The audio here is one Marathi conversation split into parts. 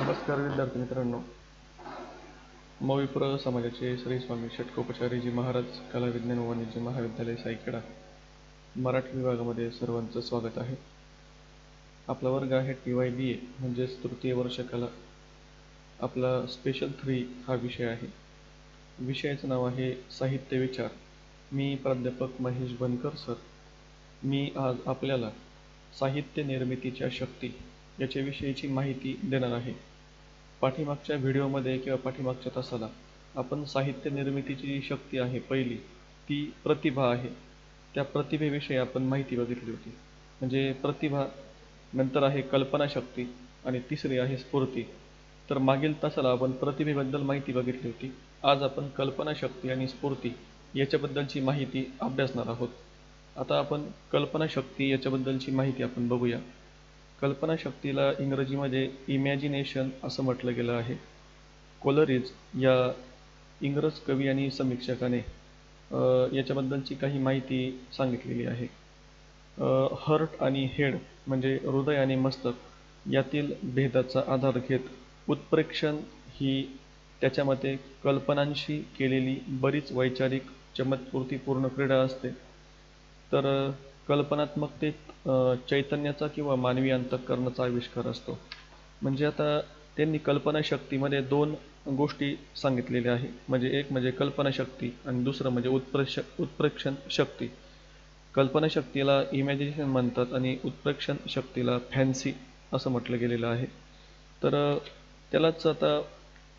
नमस्कार विद्यार्थी मित्रांनो. मविप्र समाजाचे श्री स्वामी षटकोपचारीजी महाराज कला विज्ञान व वाणिज्य महाविद्यालय सायखेडा मराठी विभागामध्ये सर्वांचं स्वागत आहे. आपला वर्ग आहे TYBA म्हणजेच तृतीय वर्ष कला. आपला स्पेशल 3 हा विषय आहे. विषयाचं नाव आहे साहित्य विचार. मी प्राध्यापक महेश बनकर सर. मी आज आपल्याला साहित्य निर्मितीच्या शक्ती याच्याविषयीची माहिती देणार आहे. पाठीमागच्या व्हिडिओमध्ये किंवा पाठीमागच्या तासाला आपण साहित्य निर्मितीची जी शक्ती आहे पहिली ती प्रतिभा आहे. त्या प्रतिभेविषयी आपण माहिती बघितली होती. म्हणजे प्रतिभा, नंतर आहे कल्पनाशक्ती आणि तिसरी आहे स्फूर्ती. तर मागील तासाला आपण प्रतिभेबद्दल माहिती बघितली होती. आज आपण कल्पनाशक्ती आणि स्फूर्ती याच्याबद्दलची माहिती अभ्यासणार आहोत. आता आपण कल्पनाशक्ती याच्याबद्दलची माहिती आपण बघूया. कल्पनाशक्तीला इंग्रजीमध्ये इमॅजिनेशन असं म्हटलं गेलं आहे. कोलरिज या इंग्रज कवी आणि समीक्षकाने याच्याबद्दलची काही माहिती सांगितलेली आहे. हर्ट आणि हेड म्हणजे हृदय आणि मस्तक यातील भेदाचा आधार घेत उत्प्रेक्षण ही त्याच्यामध्ये कल्पनांशी केलेली बरीच वैचारिक चमत्कृतीपूर्ण क्रीडा असते. तर कल्पनात्मकतेत चैतन्याचा किंवा मानवी अंतःकरणाचा आविष्कार असतो. म्हणजे आता त्यांनी कल्पनाशक्तीमध्ये 2 गोष्टी सांगितलेल्या आहे. म्हणजे एक म्हणजे कल्पनाशक्ती आणि दुसरं म्हणजे उत्प्रेक्षण शक्ती. कल्पनाशक्तीला इमॅजिनेशन म्हणतात आणि उत्प्रेक्षण शक्तीला फॅन्सी असं म्हटलं गेलेलं आहे. तर त्यालाच आता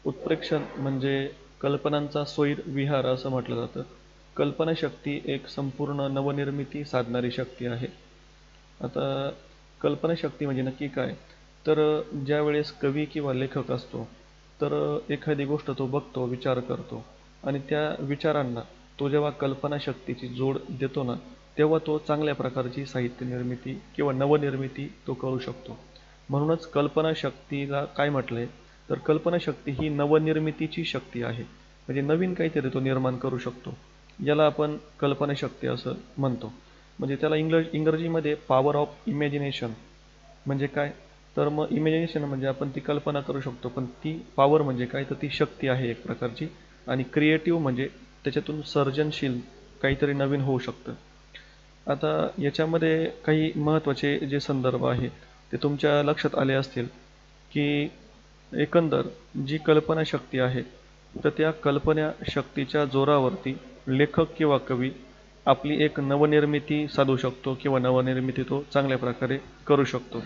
उत्प्रेक्षण म्हणजे कल्पनांचा स्वैर विहार असं म्हटलं जातं. कल्पनाशक्ती एक संपूर्ण नवनिर्मिती साधणारी शक्ती आहे. आता कल्पनाशक्ती म्हणजे नक्की काय? तर ज्या वेळेस कवी किंवा लेखक असतो तर एखादी गोष्ट तो बघतो, विचार करतो आणि त्या विचारांना तो जेव्हा कल्पनाशक्तीची जोड देतो ना, तेव्हा तो चांगल्या प्रकारची साहित्य निर्मिती किंवा नवनिर्मिती तो करू शकतो. म्हणूनच कल्पनाशक्तीला काय म्हटलंय, तर कल्पनाशक्ती ही नवनिर्मितीची शक्ती आहे. म्हणजे नवीन काहीतरी तो निर्माण करू शकतो. याला आपण कल्पनाशक्ती असं म्हणतो. म्हणजे त्याला इंग्रजीमध्ये पॉवर ऑफ इमॅजिनेशन म्हणजे काय? तर मग इमॅजिनेशन म्हणजे आपण ती कल्पना करू शकतो, पण ती पॉवर म्हणजे काय? तर ती शक्ती आहे एक प्रकारची. आणि क्रिएटिव्ह म्हणजे त्याच्यातून सर्जनशील काहीतरी नवीन होऊ शकतं. आता याच्यामध्ये काही महत्त्वाचे जे संदर्भ आहेत ते तुमच्या लक्षात आले असतील की एकंदर जी कल्पनाशक्ती आहे तर त्या कल्पनाशक्तीच्या जोरावरती लेखक किंवा कवी आपली एक नवनिर्मिती साधू शकतो किंवा नवनिर्मिती तो चांगल्या प्रकारे करू शकतो.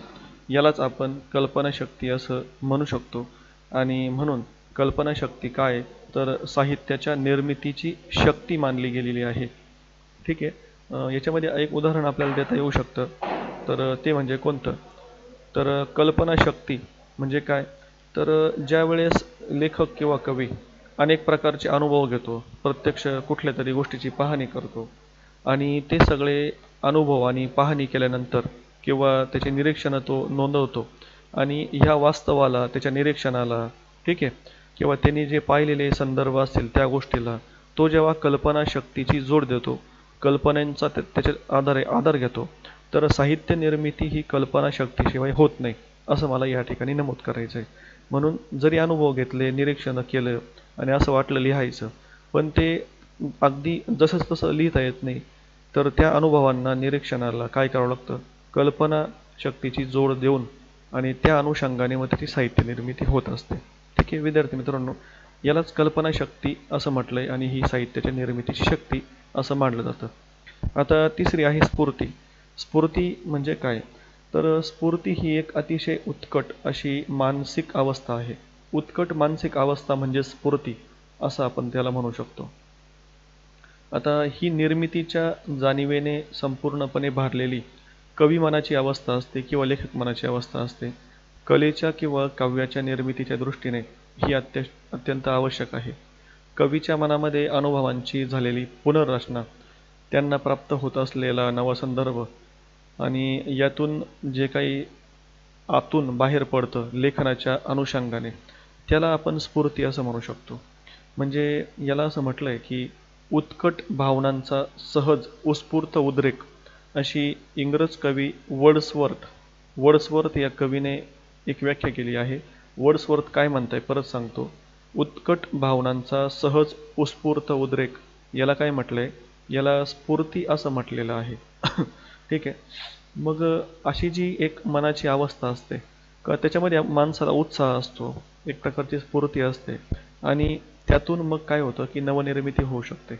यालाच आपण कल्पनाशक्ती असं म्हणू शकतो. आणि म्हणून कल्पनाशक्ती काय, तर साहित्याच्या निर्मितीची शक्ती मानली गेलेली आहे. ठीक आहे. याच्यामध्ये एक उदाहरण आपल्याला देता येऊ शकतं. तर ते म्हणजे कोणतं? तर कल्पनाशक्ती म्हणजे काय? तर ज्या वेळेस लेखक किंवा कवी अनेक प्रकारचे अनुभव घेतो, प्रत्यक्ष कुठल्या तरी गोष्टीची पाहणी करतो आणि ते सगळे अनुभव आणि पाहणी केल्यानंतर किंवा त्याचे निरीक्षणं तो नोंदवतो आणि ह्या वास्तवाला, त्याच्या निरीक्षणाला, ठीक आहे, किंवा त्यांनी जे पाहिलेले संदर्भ असतील त्या गोष्टीला तो जेव्हा कल्पनाशक्तीची जोड देतो, कल्पनांचा त्याच्या आधार घेतो, तर साहित्य निर्मिती ही कल्पनाशक्तीशिवाय होत नाही असं मला या ठिकाणी नमूद करायचं आहे. म्हणून जरी अनुभव घेतले, निरीक्षणं केलं आणि असं वाटलं लिहायचं, पण ते अगदी जसंच तसं लिहिता येत नाही. तर त्या अनुभवांना, निरीक्षणाला काय करावं लागतं? कल्पनाशक्तीची जोड देऊन आणि त्या अनुषंगाने मग त्याची साहित्य निर्मिती होत असते. ठीक आहे विद्यार्थी मित्रांनो, यालाच कल्पनाशक्ती असं म्हटलंय आणि ही साहित्याच्या निर्मितीची शक्ती असं मानलं जातं. आता तिसरी आहे स्फूर्ती. स्फूर्ती म्हणजे काय? तर स्फूर्ती ही एक अतिशय उत्कट अशी मानसिक अवस्था आहे. उत्कट मानसिक अवस्था म्हणजे स्फूर्ती असं आपण त्याला म्हणू शकतो. आता ही निर्मितीच्या जाणीवेने संपूर्णपणे भारलेली कवी मनाची अवस्था असते किंवा लेखक मनाची अवस्था असते. कलेच्या किंवा काव्याच्या निर्मितीच्या दृष्टीने ही अत्यंत आवश्यक आहे. कवीच्या मनामध्ये अनुभवांची झालेली पुनर्रचना, त्यांना प्राप्त होत असलेला नवा संदर्भ आणि यातून जे काही आतून बाहेर पडतं लेखनाच्या अनुषंगाने, त्याला आपण स्फूर्ती असं म्हणू शकतो. म्हणजे याला असं म्हटलंय की उत्कट भावनांचा सहज उत्स्फूर्त उद्रेक अशी इंग्रज कवी वर्ड्सवर्थ या कवीने एक व्याख्या केली आहे. वर्ड्सवर्थ काय म्हणताय परत सांगतो. उत्कट भावनांचा सहज उत्स्फूर्त उद्रेक याला काय म्हटलंय, याला स्फूर्ती असं म्हटलेलं आहे. ठीक आहे. मग अशी जी एक मनाची अवस्था असते का त्याच्यामध्ये माणसाला उत्साह असतो, एक प्रकारची स्फूर्ती असते आणि त्यातून मग काय होतं की नवनिर्मिती होऊ शकते.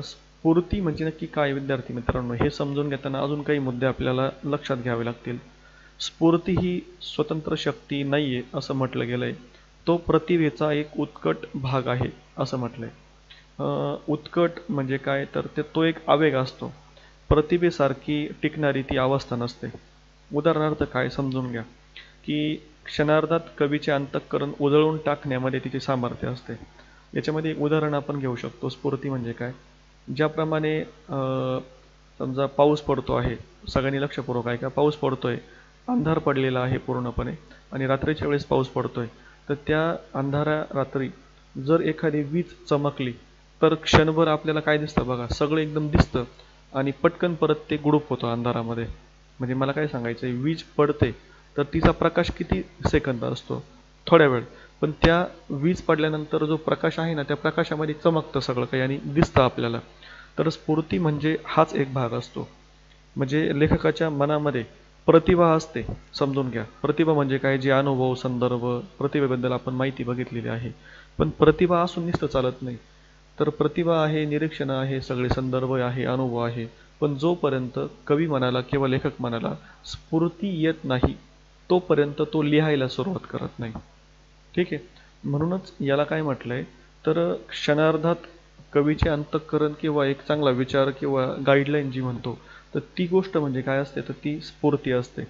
स्फूर्ती म्हणजे नक्की काय विद्यार्थी मित्रांनो, हे समजून घेताना अजून काही मुद्दे आपल्याला लक्षात घ्यावे लागतील. स्फूर्ती ही स्वतंत्र शक्ती नाहीये असं म्हटलं गेलंय. तो प्रतिभेचा एक उत्कट भाग आहे असं म्हटलंय. उत्कट म्हणजे काय तर तो एक आवेग असतो. प्रतिभेसारखी टिकणारी ती अवस्था नसते. उदाहरणार्थ काय समजून घ्या, की क्षणार्धात कवीचे अंतःकरण उजळून टाकण्यामध्ये तिचे सामर्थ्य असते. याच्यामध्ये एक उदाहरण आपण घेऊ शकतो. स्फूर्ती म्हणजे काय, ज्याप्रमाणे समजा पाऊस पडतो आहे, सगळ्यांनी लक्षपूर्वक ऐका. पाऊस पडतोय, अंधार पडलेला आहे पूर्णपणे आणि रात्रीच्या वेळेस पाऊस पडतोय. तर त्या अंधारा रात्री जर एखादी वीज चमकली तर क्षणभर आपल्याला काय दिसतं बघा, सगळं एकदम दिसतं आणि पटकन परत ते गुडूप होतं अंधारामध्ये. म्हणजे मला काय सांगायचं आहे, वीज पडते तर तिचा प्रकाश किती सेकंद असतो, थोड्या वेळ. पण त्या वीज पडल्यानंतर जो प्रकाश आहे ना, त्या प्रकाशामध्ये चमकतं सगळं काही आणि दिसतं आपल्याला. तर स्फूर्ती म्हणजे हाच एक भाग असतो. म्हणजे लेखकाच्या मनामध्ये प्रतिभा असते. समजून घ्या, प्रतिभा म्हणजे काय, जे अनुभव, संदर्भ, प्रतिभेबद्दल आपण माहिती बघितलेली आहे. पण प्रतिभा असून नुसतं चालत नाही. तर प्रतिभा आहे, निरीक्षण आहे, सगळे संदर्भ आहे, अनुभव आहे. पण जोपर्यंत कवी म्हणाला किंवा लेखक म्हणाला स्फूर्ती येत नाही, तोपर्यंत तो लिहायला सुरुवात करत नाही. ठीक आहे. म्हणूनच याला काय म्हटलंय, तर क्षणार्धात कवीचे अंतःकरण किंवा एक चांगला विचार किंवा गाईडलाईन जी म्हणतो, तर ती गोष्ट म्हणजे काय असते, तर ती स्फूर्ती असते.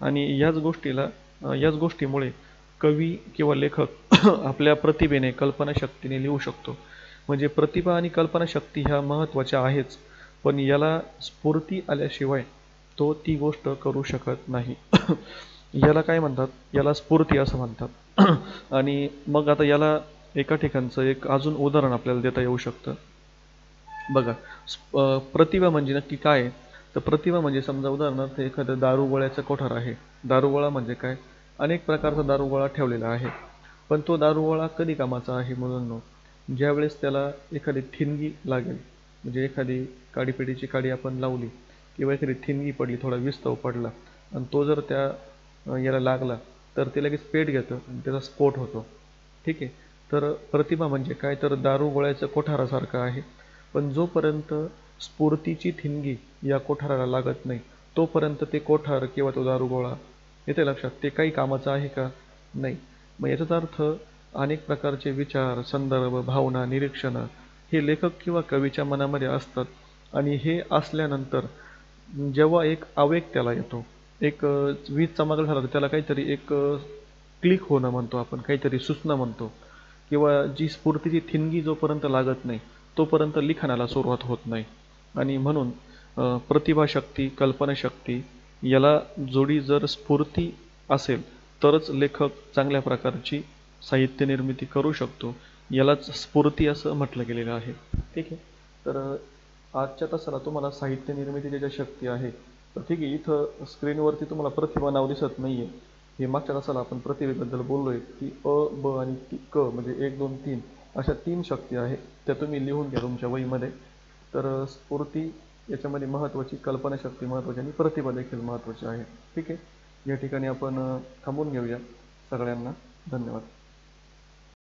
आणि याच गोष्टीमुळे कवी किंवा लेखक आपल्या प्रतिभेने, कल्पनाशक्तीने लिहू शकतो. म्हणजे प्रतिभा आणि कल्पनाशक्ती ह्या महत्त्वाच्या आहेच, पण याला स्फूर्ती आल्याशिवाय तो ती गोष्ट करू शकत नाही. याला काय म्हणतात, याला स्फूर्ती असं म्हणतात. आणि मग आता याला एका ठिकाणचं एक अजून उदाहरण आपल्याला देता येऊ शकतं. बघा, प्रतिभा म्हणजे नक्की काय आहे? तर प्रतिभा म्हणजे समजा उदाहरणार्थ एखादं दारुगोळ्याचं कोठार आहे. दारुगोळा म्हणजे काय, अनेक प्रकारचा दारुगोळा ठेवलेला आहे. पण तो दारुगोळा कधी कामाचा आहे मुलांनो, ज्यावेळेस त्याला एखादी ठिणगी लागेल. म्हणजे एखादी काडीपेटीची काडी आपण लावली किंवा एखादी ठिणगी पडली, थोडा विस्तव पडला आणि तो जर त्या याला लागला तर ते लगेच पेट घेतं आणि त्याचा स्फोट होतो. ठीक आहे. तर प्रतिभा म्हणजे काय, तर दारुगोळ्याचं कोठारासारखं आहे. पण जोपर्यंत स्फूर्तीची ठिणगी या कोठाराला लागत नाही, तोपर्यंत ते कोठार किंवा तो दारुगोळा, येते लक्षात, ते काही कामाचं आहे का, नाही. मग याचाच अर्थ अनेक प्रकारचे विचार, संदर्भ, भावना, निरीक्षणं हे लेखक किंवा कवीच्या मनामध्ये असतात. आणि हे असल्यानंतर जेव्हा एक आवेग त्याला येतो, एक वीज चमकला झाला तर त्याला काहीतरी एक क्लिक होणं म्हणतो आपण, काहीतरी सुचणं म्हणतो. किंवा जी स्फूर्तीची ठिणगी जोपर्यंत लागत नाही तोपर्यंत लिखाणाला सुरुवात होत नाही. आणि म्हणून प्रतिभाशक्ती, कल्पनाशक्ती याला जोडी जर स्फूर्ती असेल तरच लेखक चांगल्या प्रकारची साहित्य निर्मिती करू शकतो. यालाच स्फूर्ती असं म्हटलं गेलेलं आहे. ठीक आहे. तर आजच्या तासाला तुम्हाला साहित्य निर्मितीची ज्या शक्ती आहे, तर ठीक आहे, इथं स्क्रीनवरती तुम्हाला प्रतिभा नाव दिसत नाहीये. हे मागच्या तासाला आपण प्रतिभेबद्दल बोललोय की अ, ब आणि क म्हणजे 1, 2, 3 अशा 3 शक्ती आहेत. त्या तुम्ही लिहून घ्या तुमच्या वहीमध्ये. तर स्फूर्ती याच्यामध्ये महत्त्वाची, कल्पनाशक्ती महत्त्वाची आणि प्रतिभा देखील महत्त्वाची आहे. ठीक आहे. या ठिकाणी आपण थांबून घेऊया. सगळ्यांना धन्यवाद.